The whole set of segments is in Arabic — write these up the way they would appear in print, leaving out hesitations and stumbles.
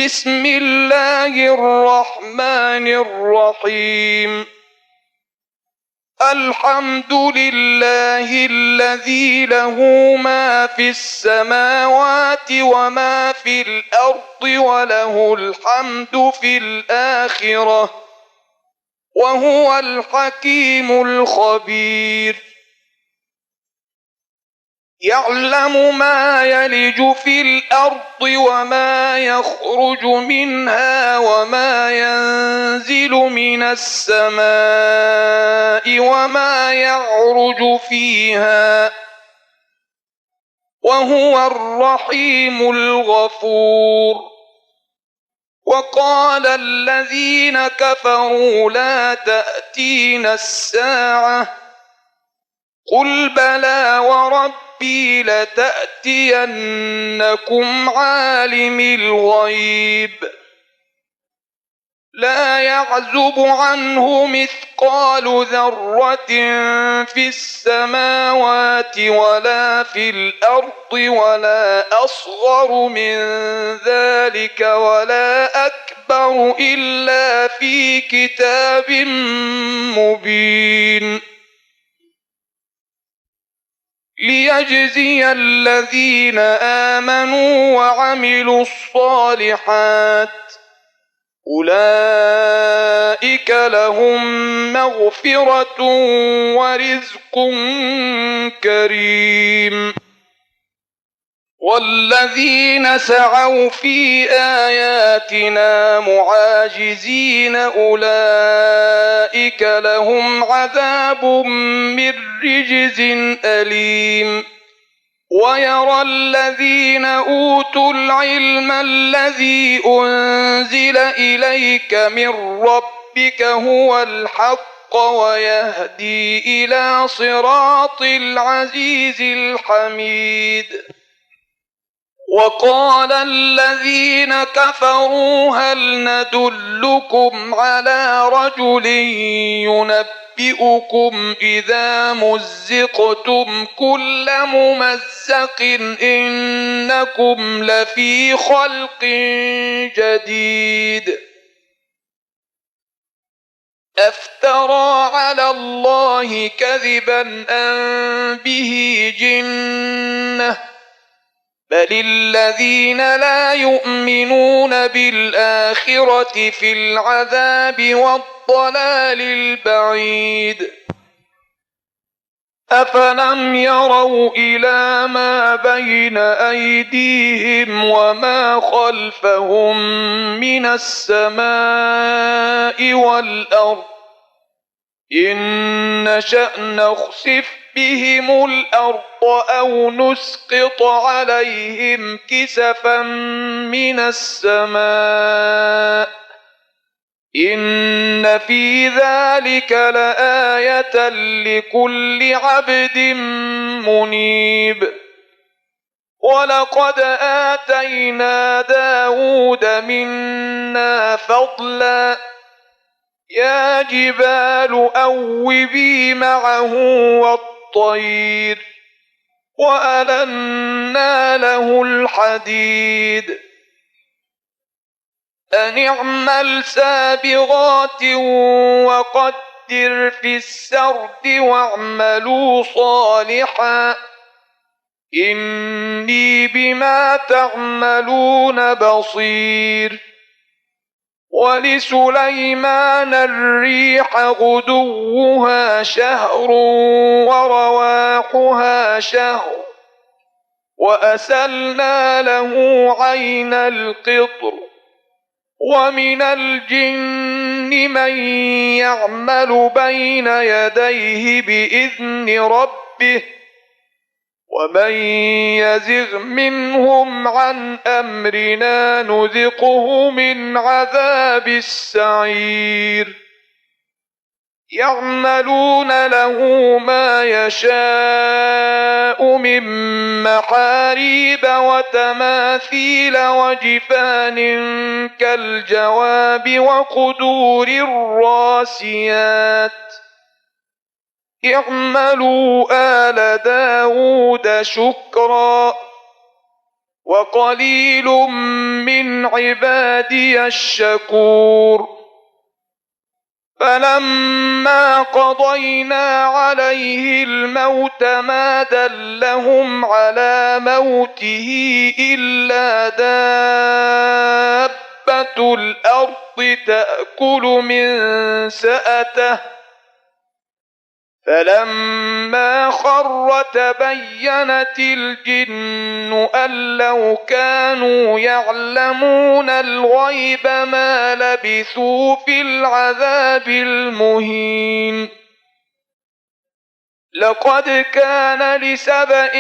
بسم الله الرحمن الرحيم. الحمد لله الذي له ما في السماوات وما في الأرض وله الحمد في الآخرة وهو الحكيم الخبير. يعلم ما يلج في الأرض وما يخرج منها وما ينزل من السماء وما يعرج فيها وهو الرحيم الغفور. وقال الذين كفروا لا تأتينا الساعة قل بلى وربي لتأتينكم عالم الغيب لا يعزب عنه مثقال ذرة في السماوات ولا في الأرض ولا أصغر من ذلك ولا أكبر إلا في كتاب مبين. ليجزي الذين آمنوا وعملوا الصالحات أولئك لهم مغفرة ورزق كريم. والذين سعوا في آياتنا معاجزين أولئك لهم عذاب من رجز أليم. ويرى الذين أوتوا العلم الذي أنزل إليك من ربك هو الحق ويهدي إلى صراط العزيز الحميد. وقال الذين كفروا هل ندلكم على رجل ينبئكم إذا مزقتم كل ممزق إنكم لفي خلق جديد. أفترى على الله كذبا أم به جنة بل الذين لا يؤمنون بالآخرة في العذاب والضلال البعيد. أفلم يروا إلى ما بين أيديهم وما خلفهم من السماء والأرض إن نشأ نخسف بهم الأرض أو نسقط عليهم كسفا من السماء إن في ذلك لآية لكل عبد منيب. ولقد آتينا داود منا فضلا يا جبال أوبي معه والطير وألنا له الحديد أن اعمل سابغات وقدر في السرد واعملوا صالحا إني بما تعملون بصير. ولسليمان الريح غدوها شهر ورواحها شهر وأسلنا له عين القطر ومن الجن من يعمل بين يديه بإذن ربه ومن يزغ منهم عن أمرنا نذقه من عذاب السعير. يعملون له ما يشاء من محاريب وتماثيل وجفان كالجواب وقدور الراسيات اعملوا آل داود شكرا وقليل من عبادي الشكور فلما قضينا عليه الموت ما دلهم على موته إلا دابة الأرض تأكل من سأته فلما خر تبينت الجن أن لو كانوا يعلمون الغيب ما لبثوا في العذاب المهين لقد كان لسبإ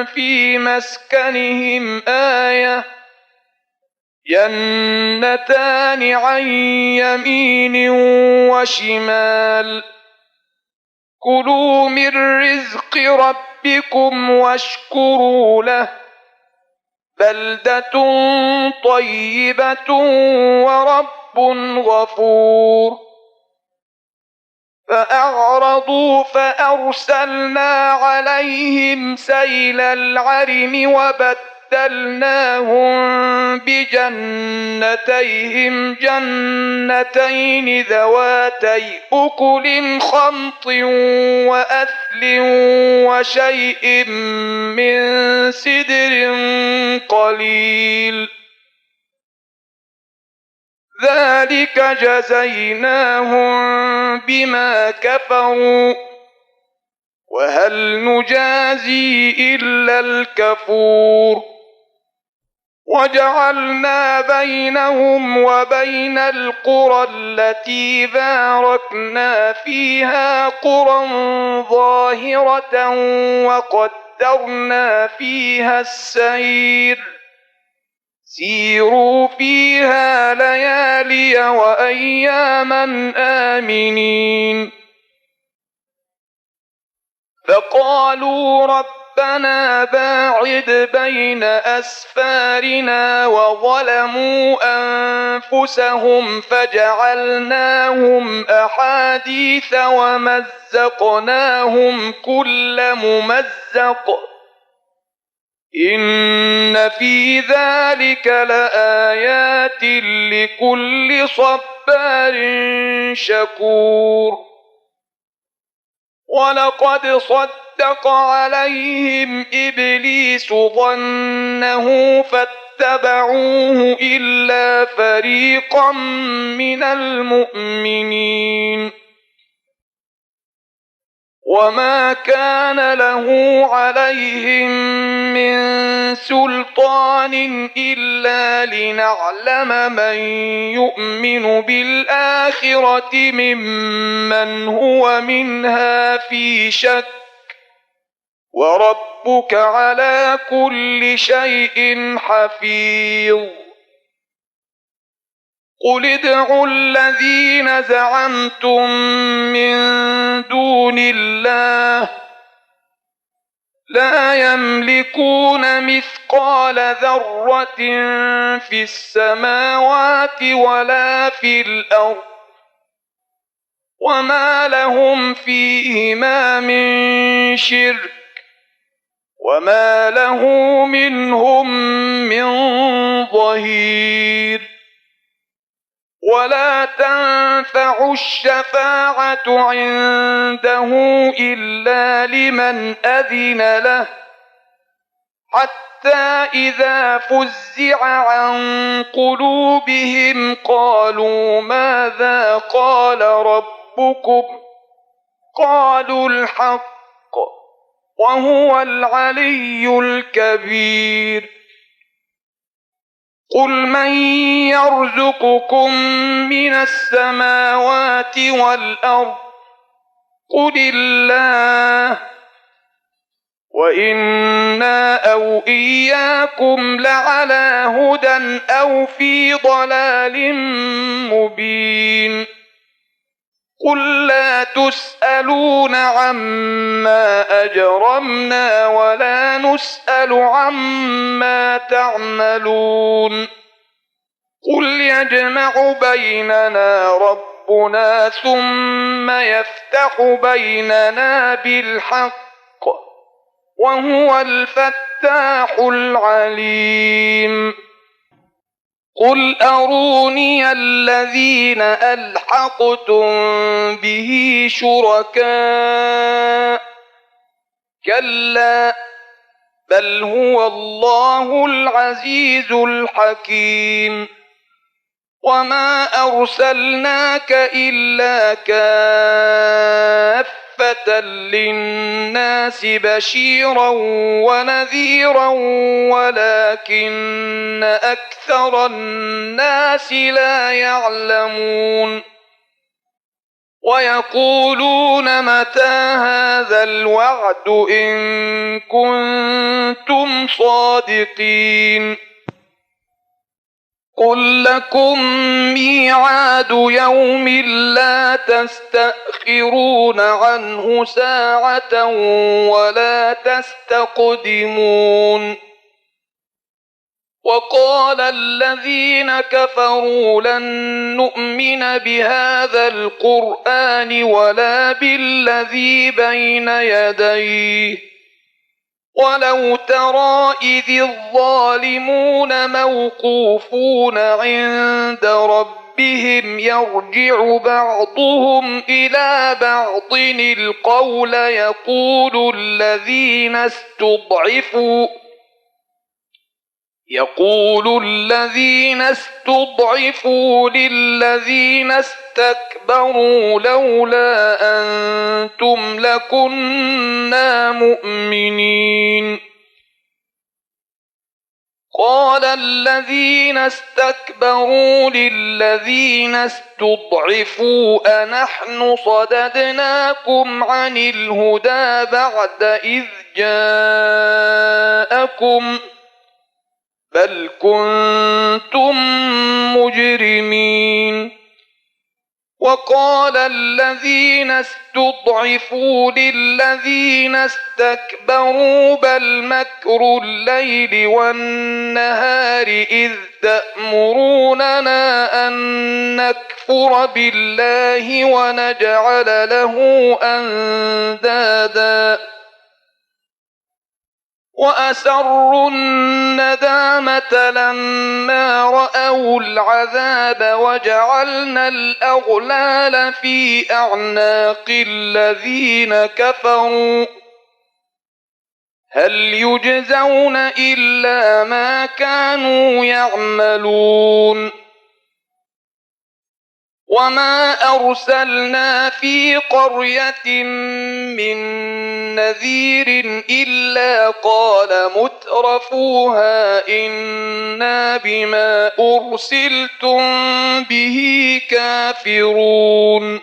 في مسكنهم آية جنتان عن يمين وشمال كلوا من رزق ربكم واشكروا له بلدة طيبة ورب غفور فأعرضوا فأرسلنا عليهم سيل العرم وبدلناهم بجنتيهم جنتين ذواتي أكل خمط وأثل وشيء من سدر قليل ذلك جزيناهم بما كفروا وهل نجازي إلا الكفور وجعلنا بينهم وبين القرى التي باركنا فيها قرى ظاهرة وقدرنا فيها السير سيروا فيها ليالي وأياما آمنين فقالوا ربنا باعد بين أسفارنا وظلموا أنفسهم فجعلناهم أحاديث ومزقناهم كل ممزق إن في ذلك لآيات لكل صبار شكور ولقد صدق عليهم إبليس ظنه فاتبعوه إلا فريقا من المؤمنين وما كان له عليهم من سلطان إلا لنعلم من يؤمن بالآخرة ممن هو منها في شك وربك على كل شيء حفيظ قل ادعوا الذين زعمتم من دون الله لا يملكون مثقال ذرة في السماوات ولا في الأرض وما لهم فيهما من شرك وما له منهم من ظهير ولا تنفع الشفاعة عنده إلا لمن أذن له حتى إذا فزع عن قلوبهم قالوا ماذا قال ربكم قالوا الحق وهو العلي الكبير قل من يرزقكم من السماوات والأرض قل الله وإنا أو إياكم لعلى هدى أو في ضلال مبين قل لا تسألون عما أجرمنا ولا نسأل عما تعملون قل يجمع بيننا ربنا ثم يفتح بيننا بالحق وهو الفتاح الفتاح العليم قل أروني الذين ألحقتم به شركاء كلا بل هو الله العزيز الحكيم وما أرسلناك إلا كافة للناس بشيرا ونذيرا ولكن أكثر الناس لا يعلمون ويقولون متى هذا الوعد إن كنتم صادقين قل لكم ميعاد يوم لا تستأخرون عنه ساعة ولا تستقدمون وقال الذين كفروا لن نؤمن بهذا القرآن ولا بالذي بين يديه ولو ترى إذ الظالمون موقوفون عند ربهم يرجع بعضهم إلى بعض القول يقول الذين استضعفوا للذين استكبروا لولا أنتم لكنا مؤمنين قال الذين استكبروا للذين استضعفوا أنحن صددناكم عن الهدى بعد إذ جاءكم بل كنتم مجرمين وقال الذين استضعفوا للذين استكبروا بل مكر الليل والنهار إذ تأمروننا أن نكفر بالله ونجعل له أندادا وأسروا الندامة لما رأوا العذاب وجعلنا الأغلال في أعناق الذين كفروا هل يجزون إلا ما كانوا يعملون وما أرسلنا في قرية من نذير إلا قال مترفوها إنا بما أرسلتم به كافرون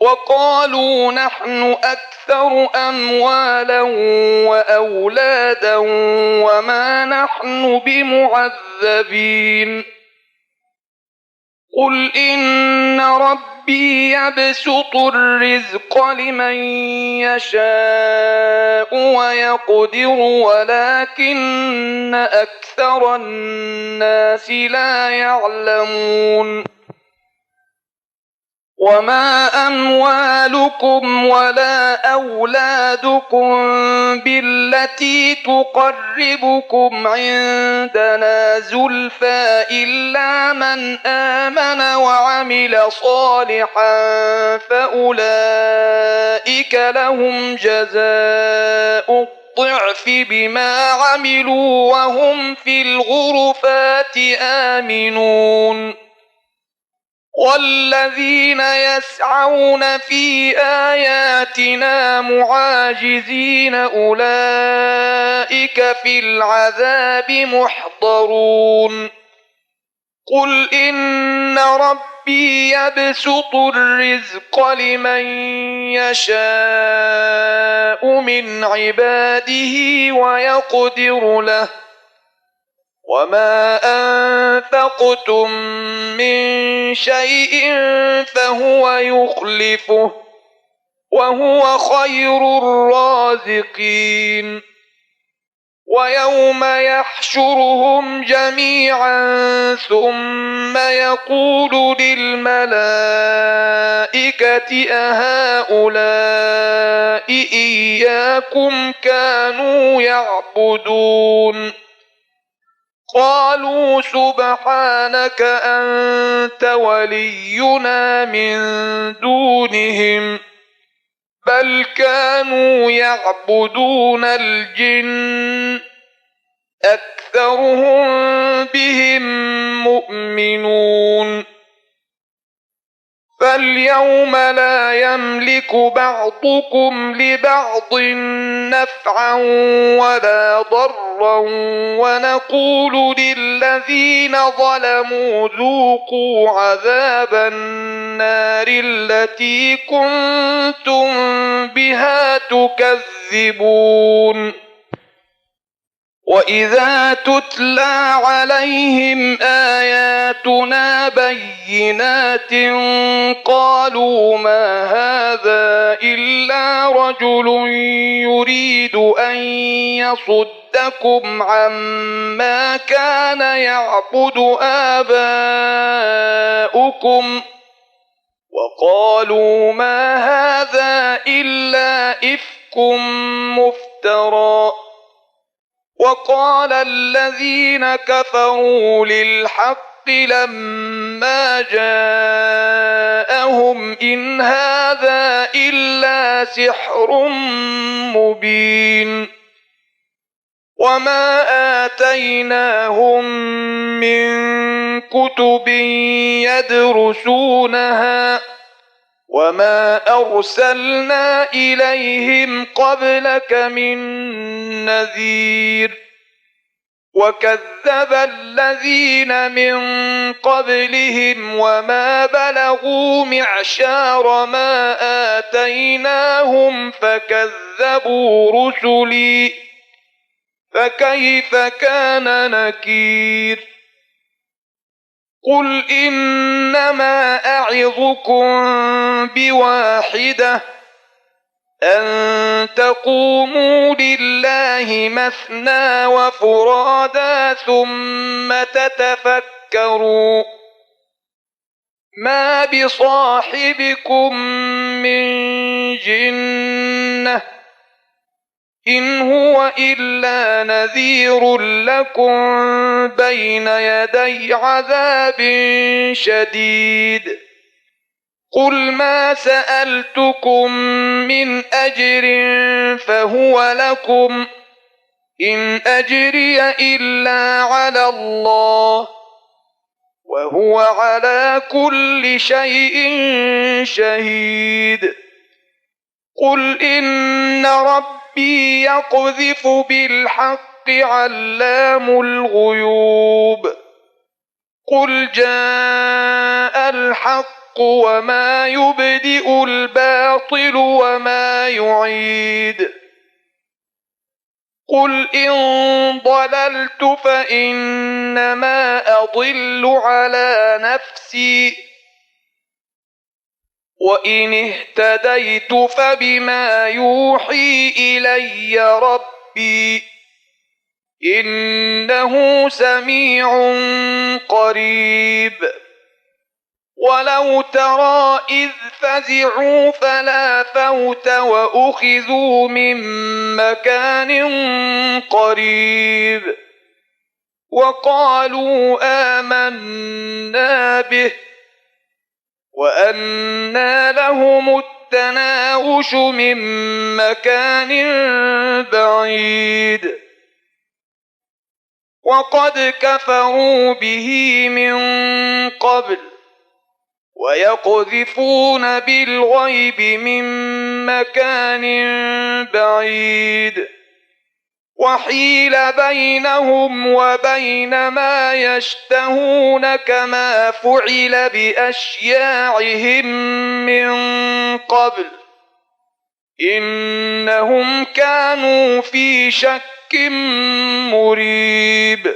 وقالوا نحن أكثر أموالا وأولادا وما نحن بمعذبين قل إن ربي يبسط الرزق لمن يشاء ويقدر ولكن أكثر الناس لا يعلمون وما أموالكم ولا أولادكم بالتي تقربكم عندنا زلفى إلا من آمن وعمل صالحا فأولئك لهم جزاء الضعف بما عملوا وهم في الغرفات آمنون والذين يسعون في آياتنا معاجزين أولئك في العذاب محضرون قل إن ربي يبسط الرزق لمن يشاء من عباده ويقدر له وما أنفقتم من شيء فهو يخلفه وهو خير الرازقين ويوم يحشرهم جميعا ثم يقول للملائكة أهؤلاء إياكم كانوا يعبدون قالوا سبحانك أنت ولينا من دونهم بل كانوا يعبدون الجن أكثرهم بهم مؤمنون فاليوم لا يملك بعضكم لبعض نفعا ولا ضرا ونقول للذين ظلموا ذوقوا عذاب النار التي كنتم بها تكذبون وإذا تتلى عليهم آياتنا بينات قالوا ما هذا إلا رجل يريد أن يصدكم عما كان يعبد آباؤكم وقالوا ما هذا إلا إفك مفترى وقال الذين كفروا للحق لما جاءهم إن هذا إلا سحر مبين وما آتيناهم من كتب يدرسونها وما أرسلنا إليهم قبلك من نذير وكذب الذين من قبلهم وما بلغوا معشار ما آتيناهم فكذبوا رسلي فكيف كان نكير قل إنما أعظكم بواحدة أن تقوموا لله مثنى وفرادا ثم تتفكروا ما بصاحبكم من جنة إن هو إلا نذير لكم بين يدي عذاب شديد قل ما سألتكم من أجر فهو لكم إن أجري إلا على الله وهو على كل شيء شهيد قل إن ربي يقذف بالحق علام الغيوب قل جاء الحق وما يبدئ الباطل وما يعيد قل إن ضللت فإنما أضل على نفسي وإن اهتديت فبما يوحي إلي ربي إنه سميع قريب ولو ترى إذ فزعوا فلا فوت وأخذوا من مكان قريب وقالوا آمنا به وأنى لهم التناوش من مكان بعيد وقد كفروا به من قبل ويقذفون بالغيب من مكان بعيد وحيل بينهم وبين ما يشتهون كما فعل بأشياعهم من قبل إنهم كانوا في شك مريب